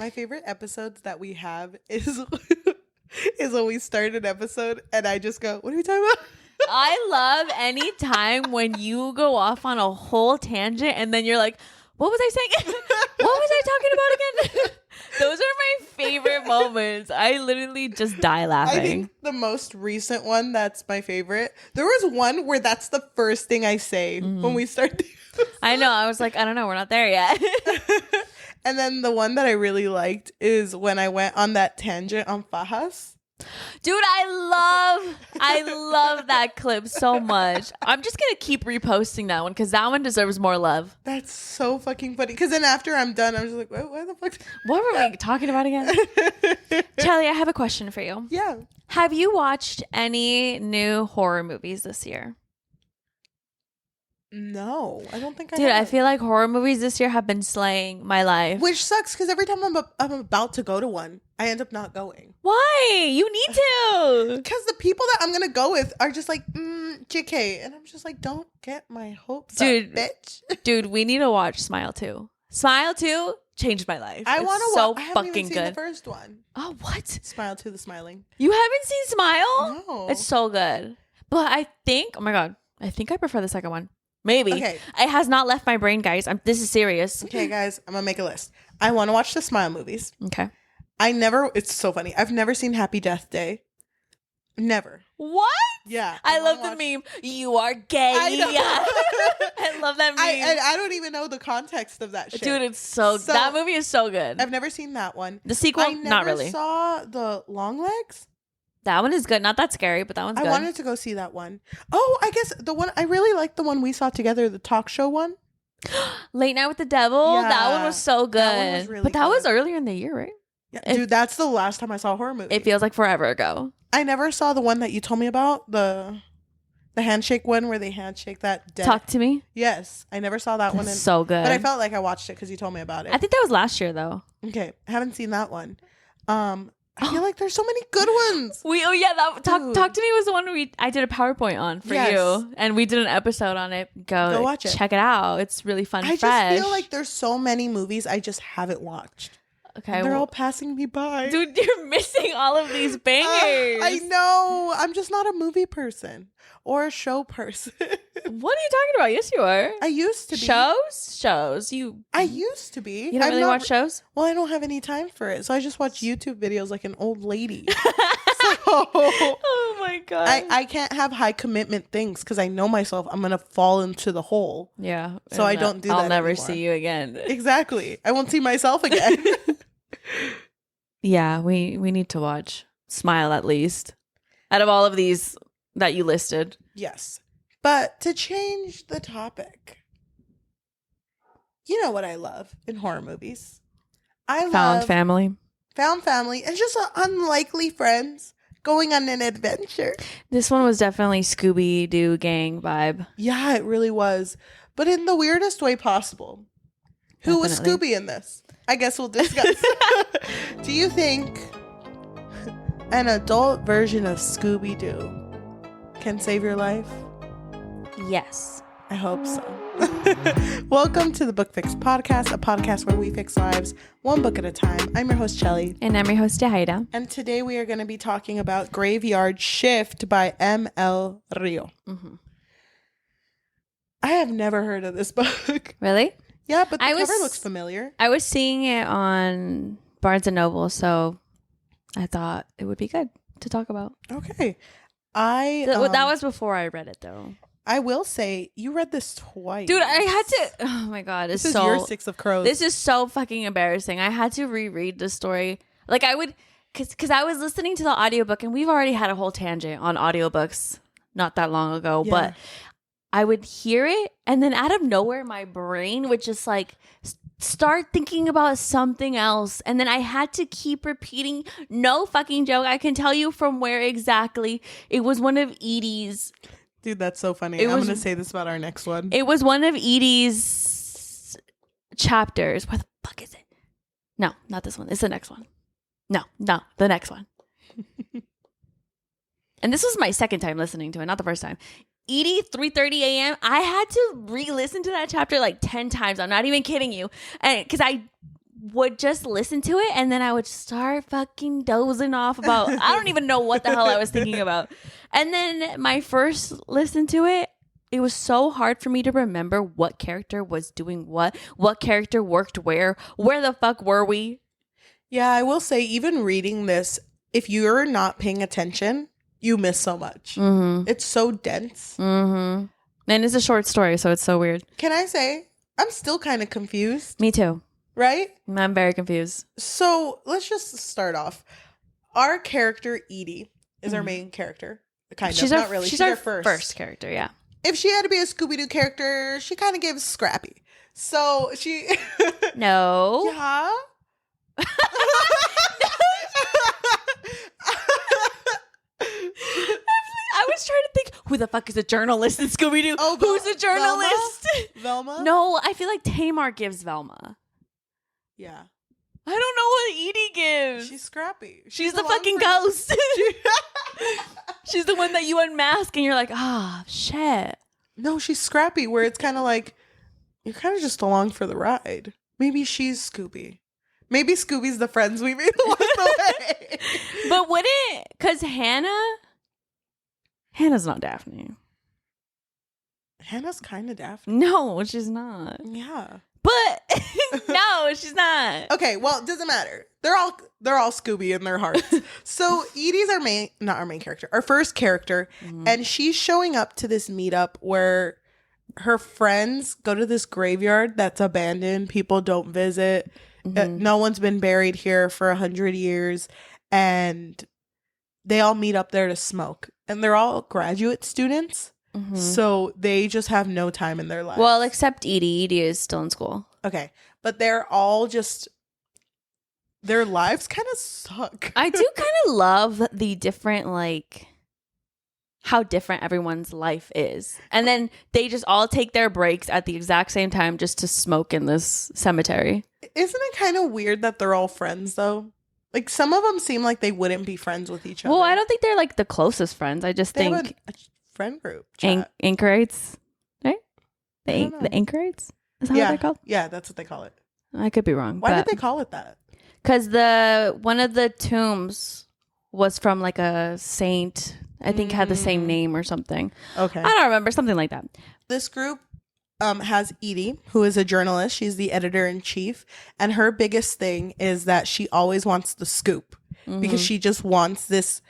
My favorite episodes that we have is when we start an episode and I just go, what are we talking about? I love any time when you go off on a whole tangent and then you're like, what was I saying? What was I talking about again? Those are my favorite moments. I literally just die laughing. I think the most recent one that's my favorite. There was one where that's the first thing I say when we start. I know. I was like, I don't know. We're not there yet. And then the one that I really liked is when I went on that tangent on fajas. Dude, I love that clip so much. I'm just going to keep reposting that one because that one deserves more love. That's so fucking funny. Because then after I'm done, I'm just like, what the fuck? What were we talking about again? Cheli, I have a question for you. Yeah. Have you watched any new horror movies this year? No, I don't think I Dude, have. I feel like horror movies this year have been slaying my life. Which sucks because every time I'm about to go to one, I end up not going. Why? You need to. Because the people that I'm going to go with are just like, JK. And I'm just like, don't get my hopes up, bitch. Dude, we need to watch Smile 2. Smile 2 changed my life. I want to so watch. I haven't fucking even seen good. the first one. Oh, what? Smile to the smiling. You haven't seen Smile? No. It's so good. But I think, oh my God, I think I prefer the second one. Maybe. Okay. It has not left my brain, guys. This is serious. Okay, guys, I'm going to make a list. I want to watch the Smile movies. Okay. It's so funny. I've never seen Happy Death Day. Never. What? Yeah. I love the meme. You are gay. I know. I love that meme. I don't even know the context of that shit. Dude, it's so that movie is so good. I've never seen that one. The sequel, I never not really. saw the Long Legs. That one is good. Not that scary, but that one's good. I wanted to go see that one. Oh, I guess the one I really liked the one we saw together, the talk show one. Late Night with the Devil. Yeah, that one was so good. that one was really but that good. was earlier in the year, right? Yeah, dude, that's the last time I saw a horror movie. It feels like forever ago. I never saw the one that you told me about, the handshake one where they handshake that dead. Talk to Me. Yes, I never saw that one. So good. But I felt like I watched it because you told me about it. I think that was last year though. Okay, I haven't seen that one. I feel like there's so many good ones. That Talk to Me was the one I did a PowerPoint on for you, and we did an episode on it. Go watch it. Check it out. It's really fun. I just feel like there's so many movies I just haven't watched. Okay, they're all passing me by. Dude, you're missing all of these bangers. I know. I'm just not a movie person or a show person. What are you talking about? Yes, you are. I used to be. Shows. I used to be. You don't really watch shows? Well, I don't have any time for it, so I just watch YouTube videos like an old lady. Oh my God. I can't have high commitment things because I know myself. I'm gonna fall into the hole. Yeah. So I don't do that. I'll never anymore. see you again. Exactly. I won't see myself again. Yeah, we need to watch Smile at least. Out of all of these that you listed. Yes. But to change the topic, you know what I love in horror movies? I love Found family and just unlikely friends going on an adventure. This one was definitely Scooby-Doo gang vibe. Yeah, it really was. But in the weirdest way possible. Who was Scooby in this? I guess we'll discuss. Do you think an adult version of Scooby-Doo can save your life? Yes. I hope so. Welcome to the Book Fix Podcast, a podcast where we fix lives one book at a time. I'm your host, Cheli. And I'm your host, Yajaira. And today we are going to be talking about Graveyard Shift by M.L Rio. Mm-hmm. I have never heard of this book. Really? Yeah, but the cover looks familiar. I was seeing it on Barnes & Noble, so I thought it would be good to talk about. Okay. That was before I read it, though. I will say, you read this twice. Dude, I had to... Oh, my God. This is your Six of Crows. This is so fucking embarrassing. I had to reread the story. Like, I would... Because I was listening to the audiobook, and we've already had a whole tangent on audiobooks not that long ago, but I would hear it, and then out of nowhere, my brain would just, like, start thinking about something else, and then I had to keep repeating. No fucking joke. I can tell you from where exactly. It was one of Edie's... Dude, that's so funny. I'm going to say this about our next one. It was one of Edie's chapters. Where the fuck is it? No, not this one. It's the next one. No, the next one. And this was my second time listening to it, not the first time. Edie, 3:30 a.m. I had to re-listen to that chapter like 10 times. I'm not even kidding you. And because I would just listen to it, and then I would start fucking dozing off about, I don't even know what the hell I was thinking about. And then my first listen to it, it was so hard for me to remember what character was doing what character worked where the fuck were we? Yeah, I will say, even reading this, if you're not paying attention, you miss so much. Mm-hmm. It's so dense. Mm-hmm. And it's a short story, so it's so weird. Can I say, I'm still kind of confused. Me too. Right? I'm very confused. So let's just start off. Our character, Edie, is our main character. She's not really. She's our first character, yeah. If she had to be a Scooby-Doo character, she kind of gives Scrappy. So she... No. Yeah? I was trying to think, who the fuck is a journalist in Scooby-Doo? Oh, who's a journalist? Velma? No, I feel like Tamar gives Velma. Yeah. I don't know what Edie gives. She's Scrappy. She's the fucking ghost. She's the one that you unmask and you're like, shit. No, she's Scrappy, where it's kind of like, you're kind of just along for the ride. Maybe she's Scooby. Maybe Scooby's the friends we made along the way. But wouldn't, because Hannah's not Daphne. Hannah's kind of Daphne. No, she's not. Yeah. But no, she's not. Okay, well, it doesn't matter. They're all Scooby in their hearts. So Edie's not our main character, our first character, and she's showing up to this meetup where her friends go to this graveyard that's abandoned. People don't visit. No one's been buried here for 100 years, and they all meet up there to smoke. And they're all graduate students. So they just have no time in their lives. Well, except Edie. Edie is still in school. Okay. But they're all just, their lives kind of suck. I do kind of love the different, like, how different everyone's life is. And then they just all take their breaks at the exact same time just to smoke in this cemetery. Isn't it kind of weird that they're all friends, though? Like, some of them seem like they wouldn't be friends with each other. Well, I don't think they're, like, the closest friends. I just think... Have a friend group chat. Anchorites, right? The anchorites? Is that what they're called? Yeah, that's what they call it. I could be wrong. Why did they call it that? Because one of the tombs was from like a saint. I think had the same name or something. Okay. I don't remember. Something like that. This group has Edie, who is a journalist. She's the editor-in-chief. And her biggest thing is that she always wants the scoop. Because she just wants this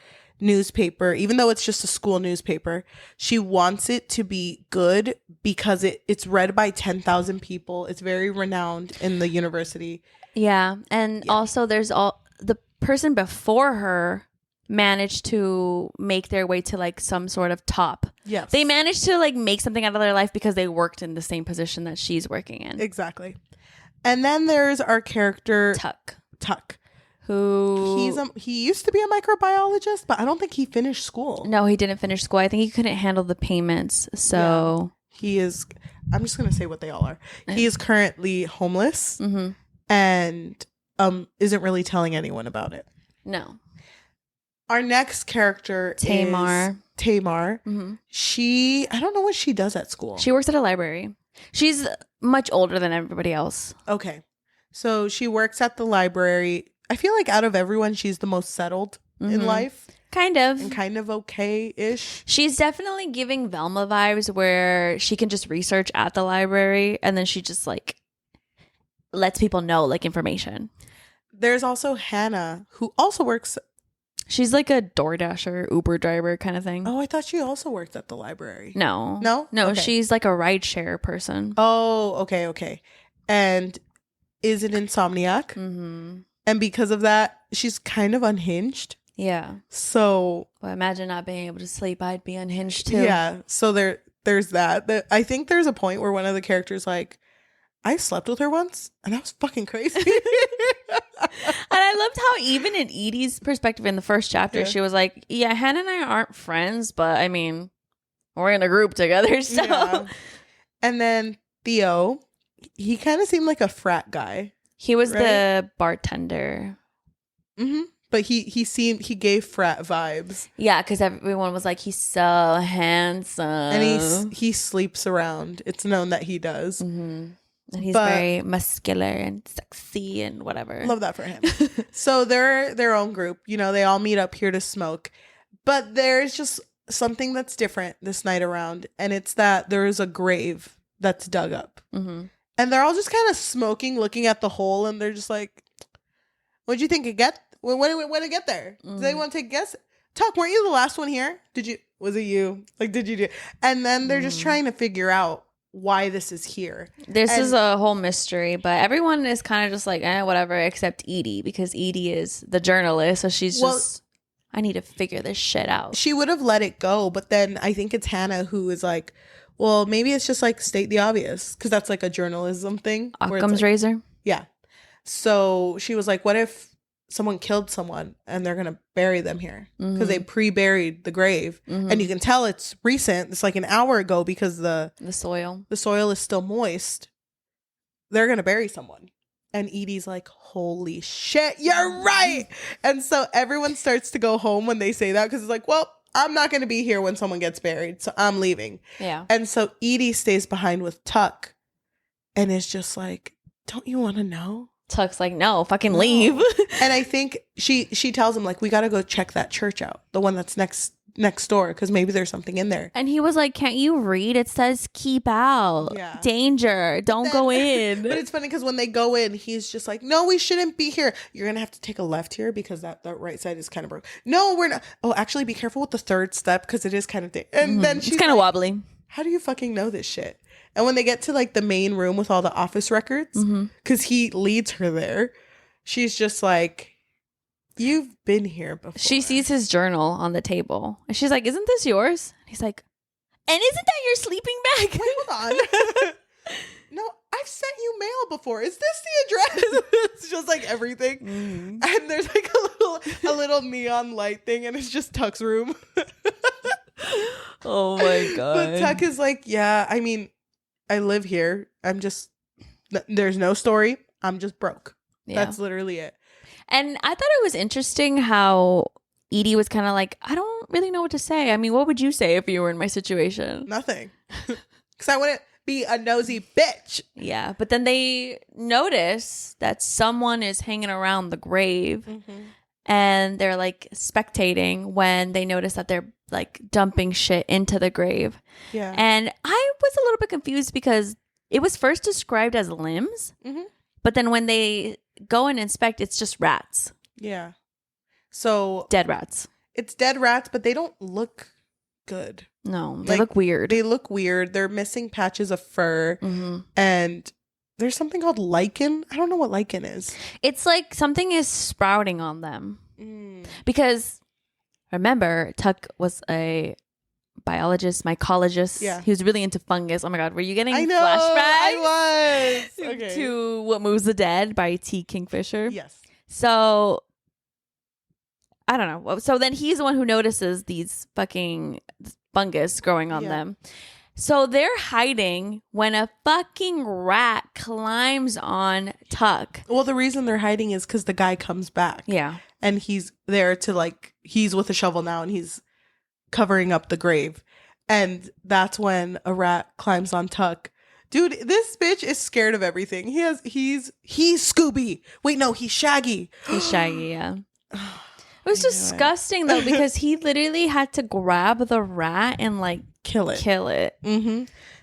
newspaper, even though it's just a school newspaper, she wants it to be good because it's read by 10,000 people. It's very renowned in the university. Yeah. And also there's the person before her managed to make their way to like some sort of top. Yes. They managed to like make something out of their life because they worked in the same position that she's working in. Exactly. And then there's our character Tuck. Who he used to be a microbiologist, but I don't think he finished school. No, he didn't finish school. I think he couldn't handle the payments. So he is, I'm just going to say what they all are. He is currently homeless and isn't really telling anyone about it. No. Our next character Tamar. is Tamar. She, I don't know what she does at school. She works at a library. She's much older than everybody else. Okay. So she works at the library. I feel like out of everyone, she's the most settled in life. Kind of. And kind of okay-ish. She's definitely giving Velma vibes where she can just research at the library and then she just like lets people know like information. There's also Hannah, who also works. She's like a DoorDasher, Uber driver kind of thing. Oh, I thought she also worked at the library. No. No? Okay. She's like a rideshare person. Oh, okay. And is an insomniac. And because of that, she's kind of unhinged. Yeah. So. Well, imagine not being able to sleep. I'd be unhinged too. Yeah. So there's that. I think there's a point where one of the characters like, I slept with her once and that was fucking crazy. And I loved how even in Edie's perspective in the first chapter, she was like, yeah, Hannah and I aren't friends, but I mean, we're in a group together. So. Yeah. And then Theo, he kind of seemed like a frat guy. He was the bartender. But he gave frat vibes. Yeah, because everyone was like, he's so handsome. And he sleeps around. It's known that he does. And he's very muscular and sexy and whatever. Love that for him. So they're their own group. You know, they all meet up here to smoke. But there's just something that's different this night around. And it's that there is a grave that's dug up. Mm-hmm. And they're all just kind of smoking, looking at the hole. And they're just like, what'd you think it get? When did it get there? Mm-hmm. Does anyone take a guess? Tuck, weren't you the last one here? Was it you? Like, did you do? And then they're just trying to figure out why this is here. This is a whole mystery, but everyone is kind of just like, whatever, except Edie, because Edie is the journalist, so she's just, I need to figure this shit out. She would have let it go, but then I think it's Hannah who is like, well, maybe it's just like state the obvious, because that's like a journalism thing. Occam's razor? Yeah. So she was like, what if someone killed someone and they're going to bury them here? Because they pre-buried the grave. And you can tell it's recent. It's like an hour ago because the soil is still moist. They're going to bury someone. And Edie's like, holy shit, you're right. And so everyone starts to go home when they say that, because it's like, well, I'm not going to be here when someone gets buried, so I'm leaving. Yeah. And so Edie stays behind with Tuck and is just like, don't you want to know? Tuck's like, no, fucking leave. And I think she tells him, like, we got to go check that church out, the one that's next door, because maybe there's something in there. And he was like, can't you read? It says keep out. Yeah. Danger. Don't go in. But it's funny because when they go in, he's just like, no, we shouldn't be here. You're going to have to take a left here because that right side is kind of broke. No, we're not. Oh, actually, be careful with the third step because it is kind of and then she's kind of wobbly. How do you fucking know this shit? And when they get to like the main room with all the office records, because he leads her there, she's just like, you've been here before. She sees his journal on the table. And she's like, isn't this yours? And he's like, and isn't that your sleeping bag? Wait, hold on. No, I've sent you mail before. Is this the address? It's just like everything. And there's like a little neon light thing, and it's just Tuck's room. Oh my God. But Tuck is like, yeah, I mean, I live here. There's no story. I'm just broke. Yeah. That's literally it. And I thought it was interesting how Edie was kind of like, I don't really know what to say. I mean, what would you say if you were in my situation? Nothing. Because I wouldn't be a nosy bitch. Yeah. But then they notice that someone is hanging around the grave. And they're like spectating when they notice that they're like dumping shit into the grave. Yeah. And I was a little bit confused because it was first described as limbs. But then when they go and inspect, it's just rats. Yeah. So dead rats. It's dead rats, but they don't look good. No, they look weird. They look weird. They're missing patches of fur. And there's something called lichen. I don't know what lichen is. It's like something is sprouting on them. Because remember, Tuck was a biologist, mycologist. Yeah. He was really into fungus. Oh my God. Were you getting flashbacks? I was. Okay. To What Moves the Dead by T. Kingfisher? Yes. So, I don't know. So then he's the one who notices these fucking fungus growing on them. So they're hiding when a fucking rat climbs on Tuck. Well, the reason they're hiding is because the guy comes back. Yeah. And he's there to like, he's with a shovel now and he's covering up the grave. And that's when a rat climbs on Tuck. Dude, this bitch is scared of everything. He's Scooby. Wait, no, he's Shaggy. He's Shaggy, yeah. It was disgusting though, because he literally had to grab the rat and like kill it.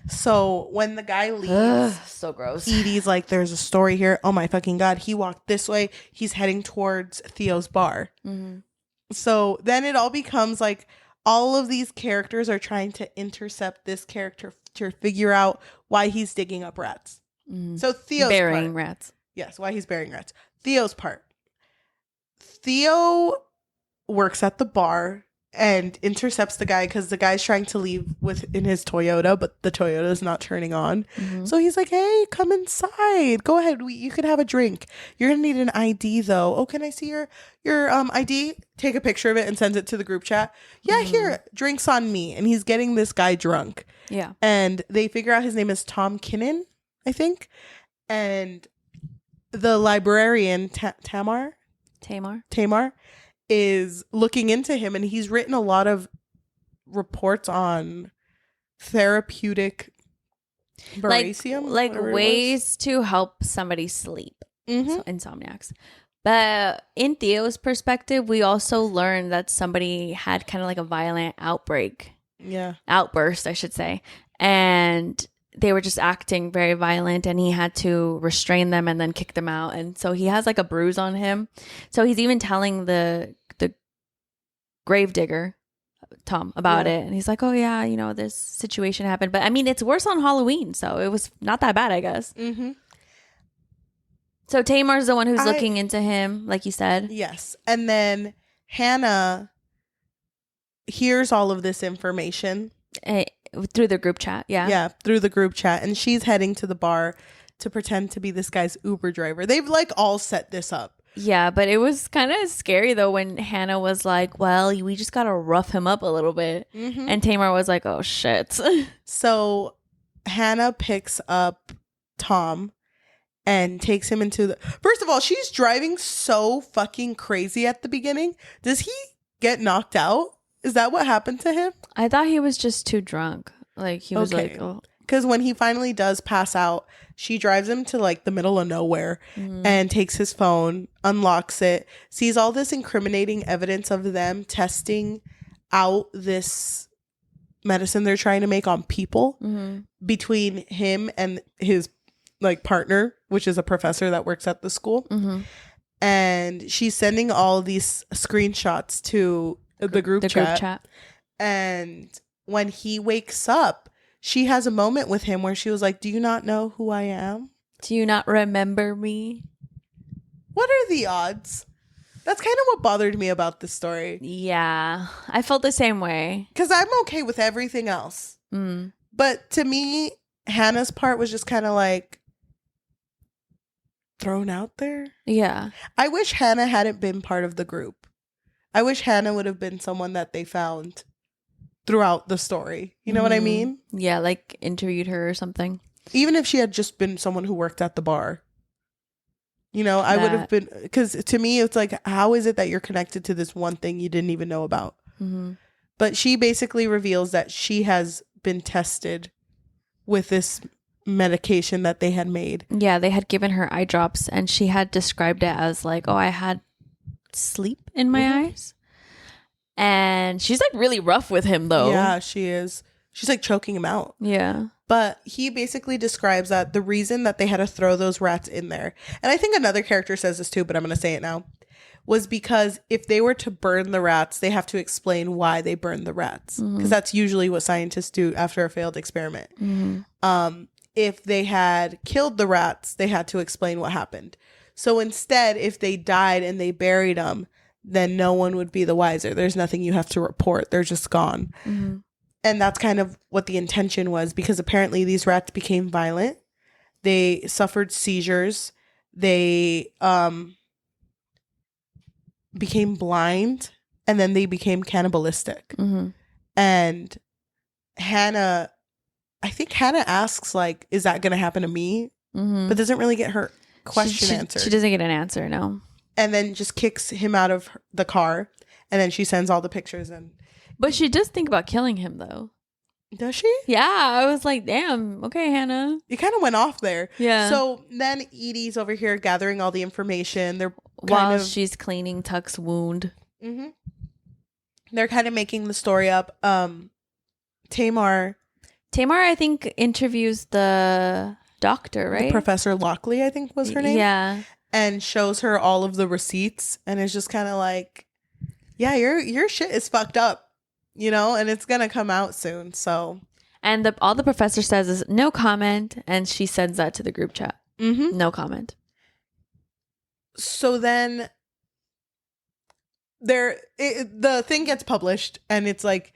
So when the guy leaves, so gross. Edie's like, there's a story here. Oh my fucking God. He walked this way. He's heading towards Theo's bar. So then it all becomes like all of these characters are trying to intercept this character to figure out why he's digging up rats. So Theo's burying rats. Yes, why he's burying rats. Theo's part. Theo works at the bar and intercepts the guy because the guy's trying to leave in his Toyota, but the Toyota is not turning on. So he's like, hey, come inside. Go ahead. You could have a drink. You're going to need an ID, though. Oh, can I see your ID? Take a picture of it and sends it to the group chat. Yeah, here. Drinks on me. And he's getting this guy drunk. Yeah. And they figure out his name is Tom Kinnan, I think. And the librarian, Tamar is looking into him, and he's written a lot of reports on therapeutic Berasium, like whatever it was. ways to help somebody sleep. Mhm. So insomniacs. But in Theo's perspective, we also learned that somebody had kind of like a violent outburst, I should say. And they were just acting very violent, and he had to restrain them and then kick them out. And so he has like a bruise on him. So he's even telling the gravedigger, Tom, about it. And he's like, oh yeah, you know, this situation happened. But I mean, it's worse on Halloween, so it was not that bad, I guess. Mm-hmm. So Tamar's the one who's looking into him, like you said. Yes. And then Hannah hears all of this information. Through the group chat, yeah. Yeah, through the group chat. And she's heading to the bar to pretend to be this guy's Uber driver. They've like all set this up. Yeah, but it was kind of scary though when Hannah was like, well, we just got to rough him up a little bit. Mm-hmm. And Tamar was like, oh shit. So Hannah picks up Tom and takes him into the... First of all, she's driving so fucking crazy at the beginning. Does he get knocked out? Is that what happened to him? I thought he was just too drunk. Like, he was like... oh. Because when he finally does pass out, she drives him to like the middle of nowhere and takes his phone, unlocks it, sees all this incriminating evidence of them testing out this medicine they're trying to make on people between him and his like partner, which is a professor that works at the school. And she's sending all these screenshots to the group chat. And when he wakes up, she has a moment with him where she was like, do you not know who I am? Do you not remember me? What are the odds? That's kind of what bothered me about this story. Yeah, I felt the same way. Because I'm okay with everything else. But to me, Hannah's part was just kind of like thrown out there. Yeah. I wish Hannah hadn't been part of the group. I wish Hannah would have been someone that they found throughout the story. You know what I mean? Yeah, like interviewed her or something. Even if she had just been someone who worked at the bar. You know, I would have been... Because to me, it's like, how is it that you're connected to this one thing you didn't even know about? But she basically reveals that she has been tested with this medication that they had made. Yeah, they had given her eye drops, and she had described it as like, oh, I had sleep in my eyes. And she's like really rough with him though. Yeah, she is. She's like choking him out. Yeah. But he basically describes that the reason that they had to throw those rats in there, and I think another character says this too, but I'm going to say it now, was because if they were to burn the rats, they have to explain why they burned the rats. Because that's usually what scientists do after a failed experiment. If they had killed the rats, they had to explain what happened. So instead, if they died and they buried them, then no one would be the wiser. There's nothing you have to report. They're just gone. And that's kind of what the intention was, because apparently these rats became violent. They suffered seizures. They became blind, and then they became cannibalistic. And Hannah, I think Hannah asks like, is that going to happen to me? But doesn't really get her question answered. She doesn't get an answer, no. And then just kicks him out of the car. And then she sends all the pictures in. But she does think about killing him, though. Does she? Yeah. I was like, damn. Okay, Hannah. You kind of went off there. Yeah. So then Edie's over here gathering all the information. They're While she's cleaning Tuck's wound. They're kind of making the story up. Tamar, I think, interviews the doctor, right? Professor Lockley, I think was her name. Yeah. And shows her all of the receipts, and it's just kind of like, yeah, your shit is fucked up, you know, and it's gonna come out soon. So, and all the professor says is no comment, and she sends that to the group chat. No comment. So then the thing gets published, and it's like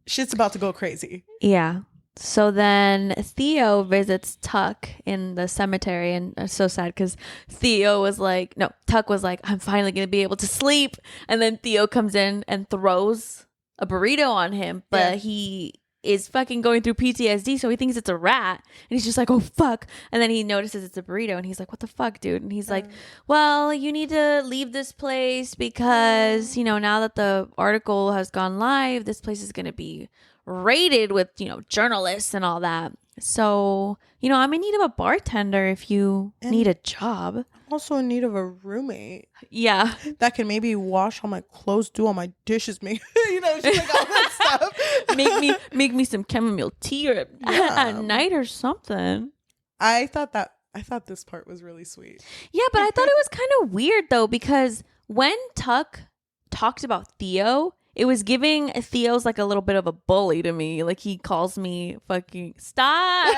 shit's about to go crazy. Yeah. So then Theo visits Tuck in the cemetery, and it's so sad because Tuck was like, I'm finally going to be able to sleep. And then Theo comes in and throws a burrito on him, but he is fucking going through PTSD, so he thinks it's a rat, and he's just like, oh fuck. And then he notices it's a burrito, and he's like, what the fuck, dude? And he's like, well, you need to leave this place because, you know, now that the article has gone live, this place is going to be raided with, you know, journalists and all that. So, I'm in need of a bartender if you need a job. I'm also in need of a roommate. Yeah. That can maybe wash all my clothes, do all my dishes, she's like all that stuff. make me some chamomile tea at night or something. I thought this part was really sweet. Yeah, but I thought it was kind of weird though, because when Tuck talked about Theo, it was giving Theo's like a little bit of a bully to me. Like he calls me fucking stop.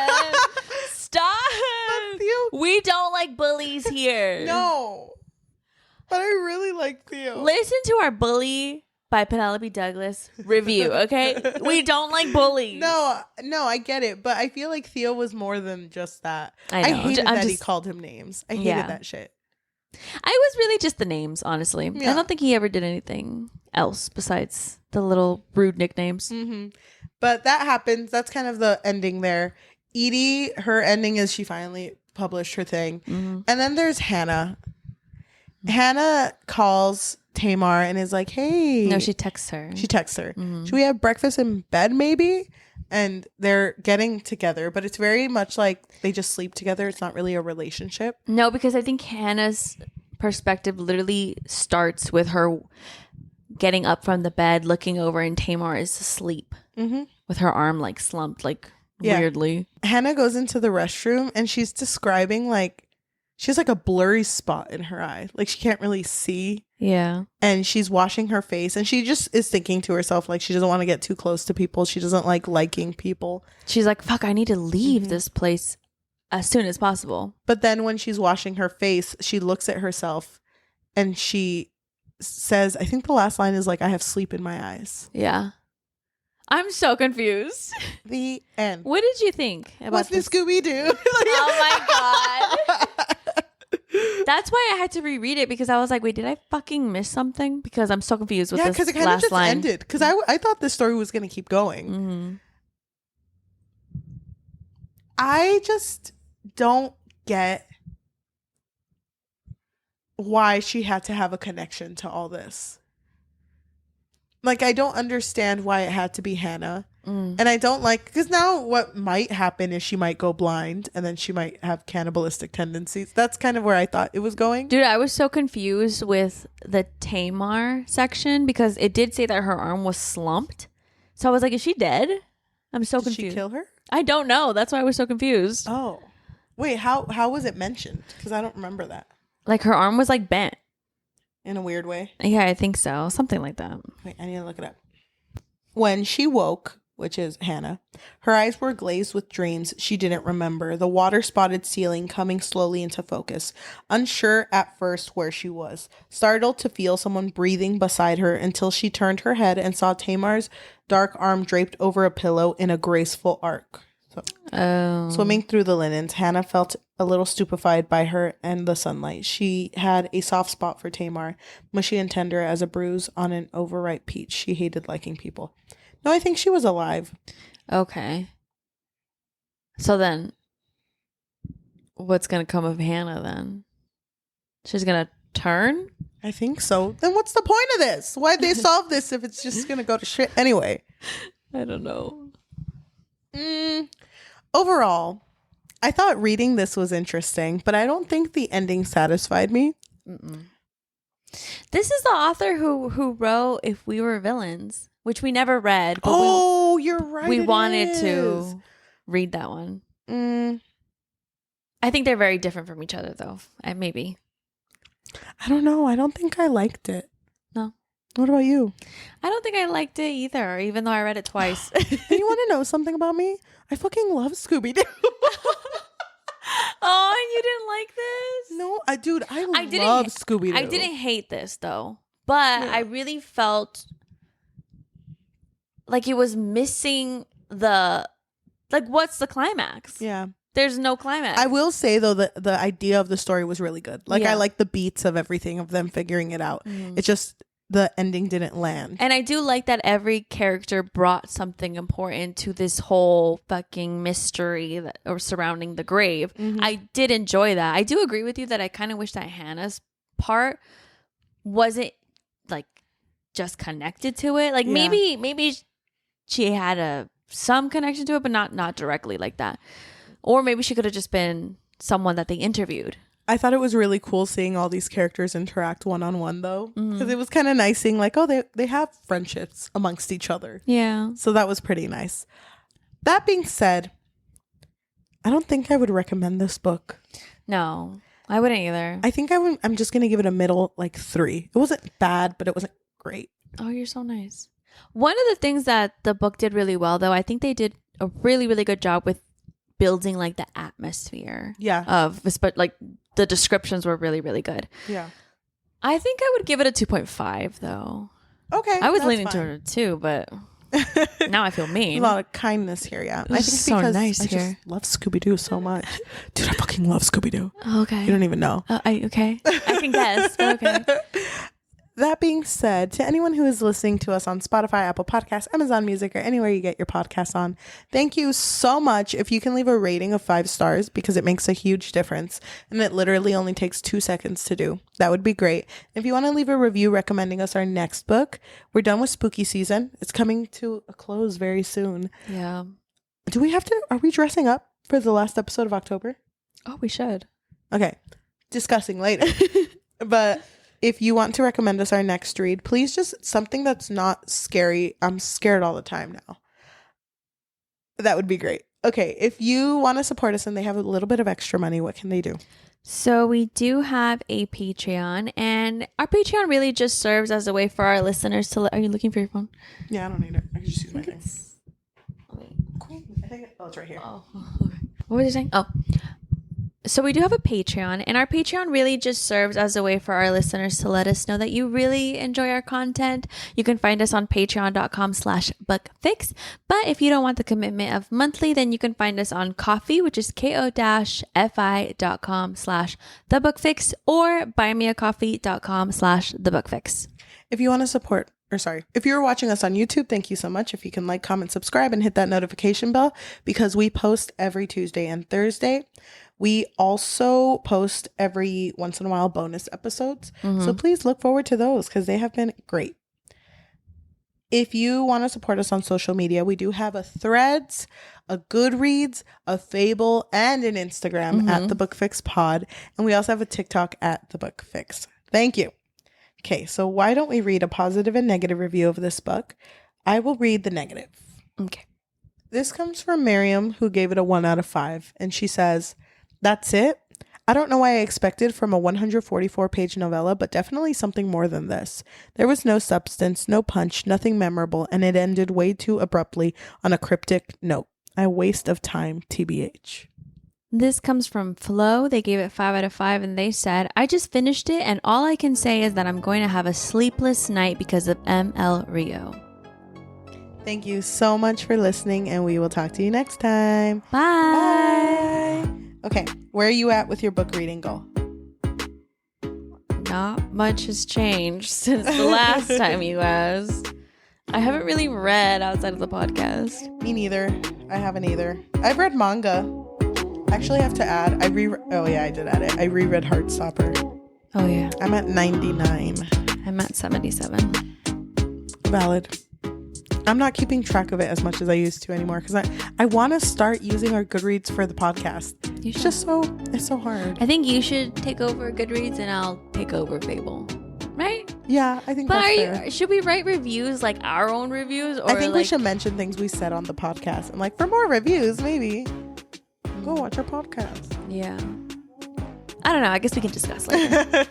Theo. We don't like bullies here. No. But I really like Theo. Listen to our Bully by Penelope Douglas review, okay? We don't like bullies. No, I get it. But I feel like Theo was more than just that. I know. I hated that he called him names. I hated that shit. I was really just the names, honestly. Yeah. I don't think he ever did anything else besides the little rude nicknames. Mm-hmm. But that happens. That's kind of the ending there. Edie, her ending is she finally published her thing. Mm-hmm. And then there's Hannah. Mm-hmm. Hannah calls Tamar and is like, hey. No, she texts her. Mm-hmm. Should we have breakfast in bed maybe? And they're getting together, but it's very much like they just sleep together. It's not really a relationship. No, because I think Hannah's perspective literally starts with her getting up from the bed, looking over, and Tamar is asleep with her arm like slumped, like weirdly. Hannah goes into the restroom and she's describing like she has like a blurry spot in her eye. Like she can't really see. Yeah. And she's washing her face and she just is thinking to herself like she doesn't want to get too close to people. She doesn't like liking people. She's like, fuck, I need to leave this place as soon as possible. But then when she's washing her face, she looks at herself and she says, I think the last line is like, I have sleep in my eyes. Yeah. I'm so confused. The end. What did you think about What's this? the Scooby-Doo? Oh my God. That's why I had to reread it because I was like, wait, did I fucking miss something? Because I'm so confused with this last line. Yeah, because it kind of just ended. Because I thought this story was going to keep going. Mm-hmm. I just don't get why she had to have a connection to all this. Like, I don't understand why it had to be Hannah. And I don't like, because now what might happen is she might go blind and then she might have cannibalistic tendencies. That's kind of where I thought it was going. Dude, I was so confused with the Tamar section because it did say that her arm was slumped. So I was like, is she dead? I'm so confused. Did she kill her? I don't know. That's why I was so confused. Oh. Wait, how was it mentioned? Because I don't remember that. Like her arm was like bent. In a weird way? Yeah, I think so. Something like that. Wait, I need to look it up. When she woke, which is Hannah, her eyes were glazed with dreams she didn't remember, the water-spotted ceiling coming slowly into focus, unsure at first where she was, startled to feel someone breathing beside her until she turned her head and saw Tamar's dark arm draped over a pillow in a graceful arc. Swimming through the linens, Hannah felt a little stupefied by her and the sunlight. She had a soft spot for Tamar, mushy and tender as a bruise on an overripe peach. She hated liking people. No, I think she was alive. Okay. So then, what's going to come of Hannah then? She's going to turn? I think so. Then what's the point of this? Why'd they solve this if it's just going to go to shit anyway? I don't know. Overall, I thought reading this was interesting, but I don't think the ending satisfied me. This is the author who wrote If We Were Villains, which we never read. But you're right. We wanted to read that one. I think they're very different from each other, though. Maybe. I don't know. I don't think I liked it. No. What about you? I don't think I liked it either, even though I read it twice. You want to know something about me? I fucking love Scooby-Doo. Oh, and you didn't like this? No, I love Scooby-Doo. I didn't hate this, though. But I really felt like it was missing what's the climax? Yeah. There's no climax. I will say, though, that the idea of the story was really good. Like, I like the beats of everything, of them figuring it out. It's just the ending didn't land. And I do like that every character brought something important to this whole fucking mystery surrounding the grave. I did enjoy that. I do agree with you that I kind of wish that Hannah's part wasn't like just connected to it. Like maybe she had a some connection to it, but not directly like that. Or maybe she could have just been someone that they interviewed. I thought it was really cool seeing all these characters interact one-on-one, though, because it was kind of nice seeing like, oh, they have friendships amongst each other. Yeah. So that was pretty nice. That being said, I don't think I would recommend this book. No, I wouldn't either. I think I'm just going to give it a middle, like 3. It wasn't bad, but it wasn't great. Oh, you're so nice. One of the things that the book did really well, though, I think they did a really, really good job with building like the atmosphere. Yeah. But like the descriptions were really, really good. Yeah. I think I would give it a 2.5 though. Okay. I was leaning toward a 2, but now I feel mean. A lot of kindness here, yeah. I think so because nice I here. just love Scooby-Doo so much. Dude, I fucking love Scooby-Doo. Okay. You don't even know. Okay. I can guess, but okay. That being said, to anyone who is listening to us on Spotify, Apple Podcasts, Amazon Music, or anywhere you get your podcasts on, thank you so much. If you can leave a rating of 5 stars, because it makes a huge difference, and it literally only takes 2 seconds to do, that would be great. If you want to leave a review recommending us our next book, we're done with spooky season. It's coming to a close very soon. Yeah. Are we dressing up for the last episode of October? Oh, we should. Okay. Discussing later. But if you want to recommend us our next read, please just something that's not scary. I'm scared all the time now. That would be great. Okay, if you want to support us and they have a little bit of extra money, what can they do? So we do have a Patreon, and our Patreon really just serves as a way for our listeners to... Are you looking for your phone? Yeah, I don't need it. I can just use my thing. Cool. It's right here. Oh, okay. What was I saying? Oh. So we do have a Patreon, and our Patreon really just serves as a way for our listeners to let us know that you really enjoy our content. You can find us on patreon.com/bookfix. But if you don't want the commitment of monthly, then you can find us on Ko-fi, which is ko-fi.com/thebookfix, or buymeacoffee.com/thebookfix. If you want to support, if you're watching us on YouTube, thank you so much. If you can like, comment, subscribe, and hit that notification bell, because we post every Tuesday and Thursday. We also post every once in a while bonus episodes. So please look forward to those, because they have been great. If you want to support us on social media, we do have a Threads, a Goodreads, a Fable, and an Instagram at The Book Fix Pod. And we also have a TikTok at The Book Fix. Thank you. Okay, so why don't we read a positive and negative review of this book? I will read the negative. Okay. This comes from Miriam, who gave it a 1 out of 5. And she says, "That's it. I don't know what I expected from a 144-page novella, but definitely something more than this. There was no substance, no punch, nothing memorable, and it ended way too abruptly on a cryptic note. A waste of time, TBH." This comes from Flo. They gave it 5 out of 5, and they said, "I just finished it, and all I can say is that I'm going to have a sleepless night because of M.L Rio." Thank you so much for listening, and we will talk to you next time. Bye. Bye. Okay, where are you at with your book reading goal? Not much has changed since the last time you asked. I haven't really read outside of the podcast. Me neither. I haven't either. I've read manga. Actually, I have to add. I did add it. I reread Heartstopper. Oh, yeah. I'm at 99. I'm at 77. Valid. I'm not keeping track of it as much as I used to anymore, because I want to start using our Goodreads for the podcast. It's just it's so hard. I think you should take over Goodreads and I'll take over Fable. Right? Yeah, I think that's fair. Should we write reviews, like our own reviews? Or I think we should mention things we said on the podcast. And like, for more reviews, maybe go watch our podcast. Yeah. I don't know. I guess we can discuss later.